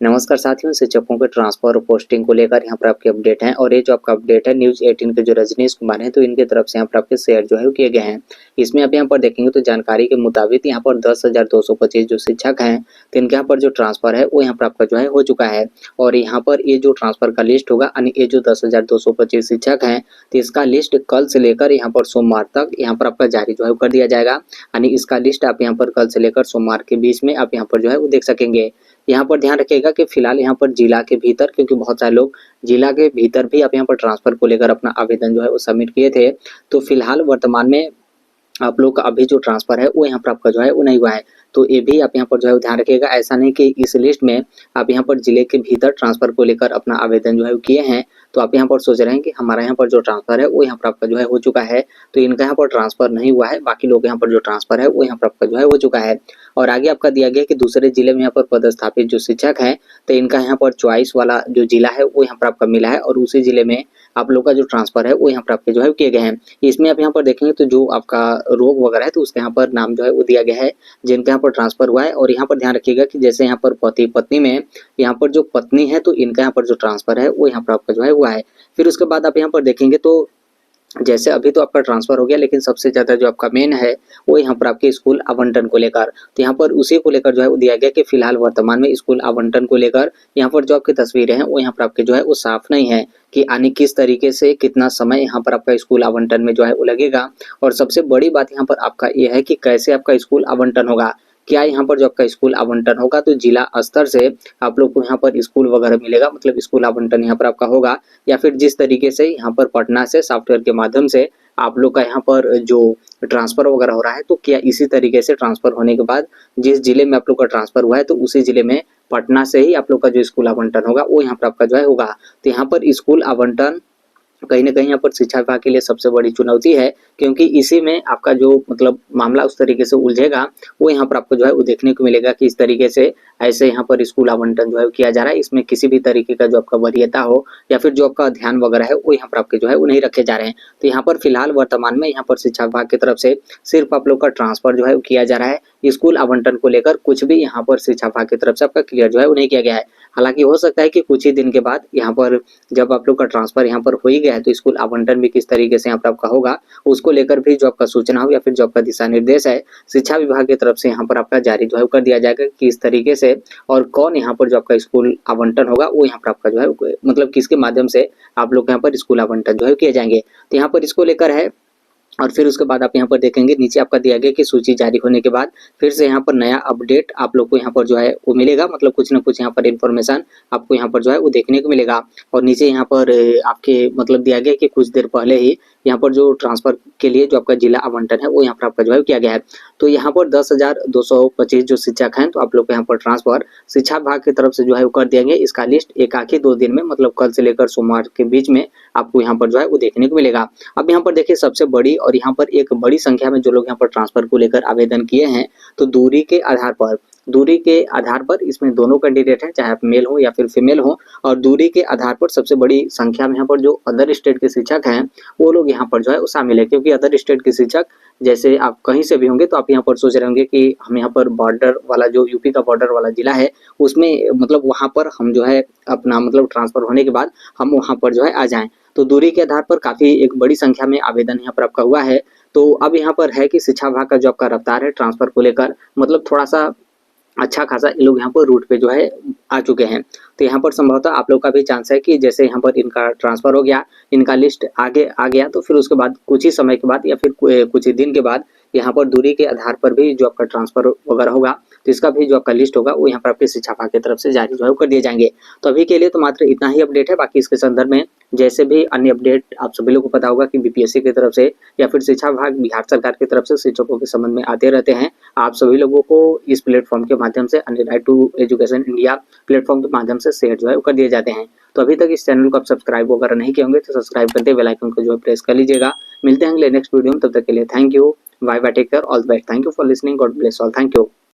नमस्कार साथियों, शिक्षकों के ट्रांसफर और पोस्टिंग को लेकर यहाँ पर आपके अपडेट हैं और ये जो आपका अपडेट है न्यूज़ 18 के जो रजनीश कुमार हैं तो इनकी तरफ से यहाँ पर आपके शेयर जो है वो किए गए हैं। इसमें आप यहाँ पर देखेंगे तो जानकारी के मुताबिक यहाँ पर 10,225 जो शिक्षक हैं तो इनके यहाँ पर जो ट्रांसफर है वो यहाँ पर आपका जो है हो चुका है। और यहाँ पर ये जो ट्रांसफर का लिस्ट होगा यानी ये जो 10,225 शिक्षक हैं तो इसका लिस्ट कल से लेकर यहाँ पर सोमवार तक यहाँ पर आपका जारी जो है कर दिया जाएगा। यानी इसका लिस्ट आप यहाँ पर कल से लेकर सोमवार के बीच में आप यहाँ पर जो है वो देख सकेंगे। यहाँ पर ध्यान रखिएगा कि फिलहाल यहाँ पर जिला के भीतर, क्योंकि बहुत सारे लोग जिला के भीतर भी आप यहाँ पर ट्रांसफर को लेकर अपना आवेदन जो है वो सबमिट किए थे। तो फिलहाल वर्तमान में आप लोग का अभी जो ट्रांसफर है वो यहाँ पर आपका जो है वो नहीं हुआ है। तो ये भी आप यहाँ पर जो है ध्यान रखिएगा। ऐसा नहीं कि इस लिस्ट में आप यहाँ पर जिले के भीतर ट्रांसफर को लेकर अपना आवेदन जो है वो किए हैं तो आप यहाँ पर सोच रहे हैं कि हमारा यहाँ पर जो ट्रांसफर है वो यहाँ पर आपका जो है हो चुका है। तो इनका यहाँ पर ट्रांसफर नहीं हुआ है, बाकी लोग यहाँ पर जो ट्रांसफर है वो यहाँ पर आपका जो है हो चुका है। और आगे आपका दिया गया कि दूसरे जिले में यहाँ पर पदस्थापित जो शिक्षक हैं तो इनका यहाँ पर चॉइस वाला जो जिला है वो यहाँ पर आपका मिला है और उसी जिले में आप लोग का जो ट्रांसफर है वो यहाँ पर आपके जो है किए गए हैं। इसमें आप यहाँ पर देखेंगे तो जो आपका रोग वगैरह है तो उसके यहाँ पर नाम जो है वो दिया गया है जिनका यहाँ पर ट्रांसफर हुआ है। और यहाँ पर ध्यान रखिएगा कि जैसे यहाँ पर पति पत्नी में यहाँ पर जो पत्नी है तो इनका यहाँ पर जो ट्रांसफर है वो यहाँ पर आपका जो है हुआ है। फिर उसके बाद आप यहाँ पर देखेंगे तो जैसे अभी तो आपका ट्रांसफर हो गया, लेकिन सबसे ज्यादा जो आपका मेन है वो यहाँ पर आपके स्कूल आवंटन को लेकर, तो यहाँ पर उसी को लेकर जो है वो दिया गया कि फिलहाल वर्तमान में स्कूल आवंटन को लेकर यहाँ पर जो आपकी तस्वीरें हैं वो यहाँ पर आपके जो है वो साफ नहीं है कि आने किस तरीके से कितना समय यहाँ पर आपका स्कूल आवंटन में जो है वो लगेगा। और सबसे बड़ी बात यहाँ पर आपका ये है कि कैसे आपका स्कूल आवंटन होगा। क्या यहाँ पर जो आपका स्कूल आवंटन होगा तो जिला स्तर से आप लोग को यहाँ पर स्कूल वगैरह मिलेगा, मतलब स्कूल आवंटन यहाँ पर आपका होगा, या फिर जिस तरीके से यहाँ पर पटना से सॉफ्टवेयर के माध्यम से आप लोग का यहाँ पर जो ट्रांसफर वगैरह हो रहा है तो क्या इसी तरीके से ट्रांसफर होने के बाद जिस जिले में आप लोग का ट्रांसफर हुआ है तो उसी जिले में पटना से ही आप लोग का जो स्कूल आवंटन होगा वो यहाँ पर आपका जो है होगा। तो यहाँ पर स्कूल आवंटन कहीं ना कहीं यहाँ पर शिक्षा विभाग के लिए सबसे बड़ी चुनौती है, क्योंकि इसी में आपका जो मतलब मामला उस तरीके से उलझेगा वो यहाँ पर आपको जो है वो देखने को मिलेगा कि इस तरीके से ऐसे यहाँ पर स्कूल आवंटन जो है किया जा रहा है। इसमें किसी भी तरीके का जो आपका वरीयता हो या फिर जो आपका ध्यान वगैरह है वो यहाँ पर आपके जो है वो नहीं रखे जा रहे हैं। तो यहाँ पर फिलहाल वर्तमान में यहाँ पर शिक्षा विभाग की तरफ से सिर्फ आप लोग का ट्रांसफर जो है वो किया जा रहा है। स्कूल आवंटन को लेकर कुछ भी यहाँ पर शिक्षा विभाग की तरफ से आपका क्लियर जो है वो नहीं किया गया है। हालांकि हो सकता है कि कुछ ही दिन के बाद यहाँ पर जब आप लोग का ट्रांसफर यहाँ पर हो ही गया है तो स्कूल आवंटन भी किस तरीके से यहाँ पर आपका होगा उसको लेकर भी जो आपका सूचना हो या फिर जो आपका दिशा निर्देश है शिक्षा विभाग की तरफ से यहाँ पर आपका जारी जो है कर दिया जाएगा कि इस तरीके से और कौन यहाँ पर जो आपका स्कूल आवंटन होगा वो यहाँ पर आपका जो है मतलब किसके माध्यम से आप लोग यहाँ पर स्कूल आवंटन जो है किए जाएंगे। तो यहाँ पर इसको लेकर है। और फिर उसके बाद आप यहाँ पर देखेंगे नीचे आपका दिया गया कि सूची जारी होने के बाद फिर से यहाँ पर नया अपडेट आप लोग को यहाँ पर जो है वो मिलेगा, मतलब कुछ ना कुछ यहाँ पर इन्फॉर्मेशन आपको यहाँ पर जो है वो देखने को मिलेगा। और नीचे यहाँ पर आपके मतलब दिया गया कि कुछ देर पहले ही यहाँ पर जो ट्रांसफर के लिए जो आपका जिला आवंटन है वो यहाँ पर आपका जो है किया गया है। तो यहाँ पर 10,225 जो शिक्षक हैं तो आप लोग को यहाँ पर ट्रांसफर शिक्षा विभाग की तरफ से जो है वो कर दिएंगे। इसका लिस्ट एक आखिर 2 दिन में मतलब कल से लेकर सोमवार के बीच में आपको यहाँ पर जो है वो देखने को मिलेगा। अब यहाँ पर देखिए सबसे बड़ी और यहाँ पर एक बड़ी संख्या में जो लोग यहाँ पर ट्रांसफर को लेकर आवेदन किए हैं तो दूरी के आधार पर इसमें दोनों कैंडिडेट हैं, चाहे आप मेल हो या फिर फीमेल हो। और दूरी के आधार पर सबसे बड़ी संख्या में यहाँ पर जो अदर स्टेट के शिक्षक हैं वो लोग यहाँ पर जो है वो शामिल है, क्योंकि अदर स्टेट के शिक्षक जैसे आप कहीं से भी होंगे तो आप यहाँ पर सोच रहे होंगे कि हम यहाँ पर बॉर्डर वाला जो यूपी का बॉर्डर वाला जिला है उसमें मतलब वहाँ पर हम जो है अपना मतलब ट्रांसफर होने के बाद हम वहाँ पर जो है आ जाएं। तो दूरी के आधार पर काफी एक बड़ी संख्या में आवेदन यहाँ पर आपका हुआ है। तो अब यहाँ पर है कि शिक्षा विभाग का जो आपका रफ्तार है ट्रांसफर को लेकर मतलब थोड़ा सा अच्छा खासा ये लोग यहाँ पर रूट पे जो है आ चुके हैं। तो यहाँ पर संभवतः आप लोग का भी चांस है कि जैसे यहाँ पर इनका ट्रांसफर हो गया, इनका लिस्ट आगे आ गया तो फिर उसके बाद कुछ ही समय के बाद या फिर कुछ ही दिन के बाद यहाँ पर दूरी के आधार पर भी जो आपका ट्रांसफर वगैरह होगा तो इसका भी जो आपका लिस्ट होगा वो यहाँ पर आपके शिक्षा विभाग की तरफ से जारी जो है कर दिए जाएंगे। तो अभी के लिए तो मात्र इतना ही अपडेट है। बाकी इसके संदर्भ में जैसे भी अन्य अपडेट आप सभी लोगों को पता होगा कि बीपीएससी की तरफ से या फिर शिक्षा विभाग बिहार सरकार की तरफ से शिक्षकों के संबंध में आते रहते हैं। आप सभी लोगों को इस प्लेटफॉर्म के माध्यम से अन्य right to education India platform के माध्यम से शेयर जो है कर दिए जाते हैं। तो अभी तक इस चैनल को आप सब्सक्राइब वगैरह नहीं किए होंगे तो सब्सक्राइब करते बेल आइकन को जो है प्रेस कर लीजिएगा। मिलते हैं अगले नेक्स्ट वीडियो में, तब तक के लिए thank you, bye bye, take care, all the best, thank you for listening, God bless all, thank you.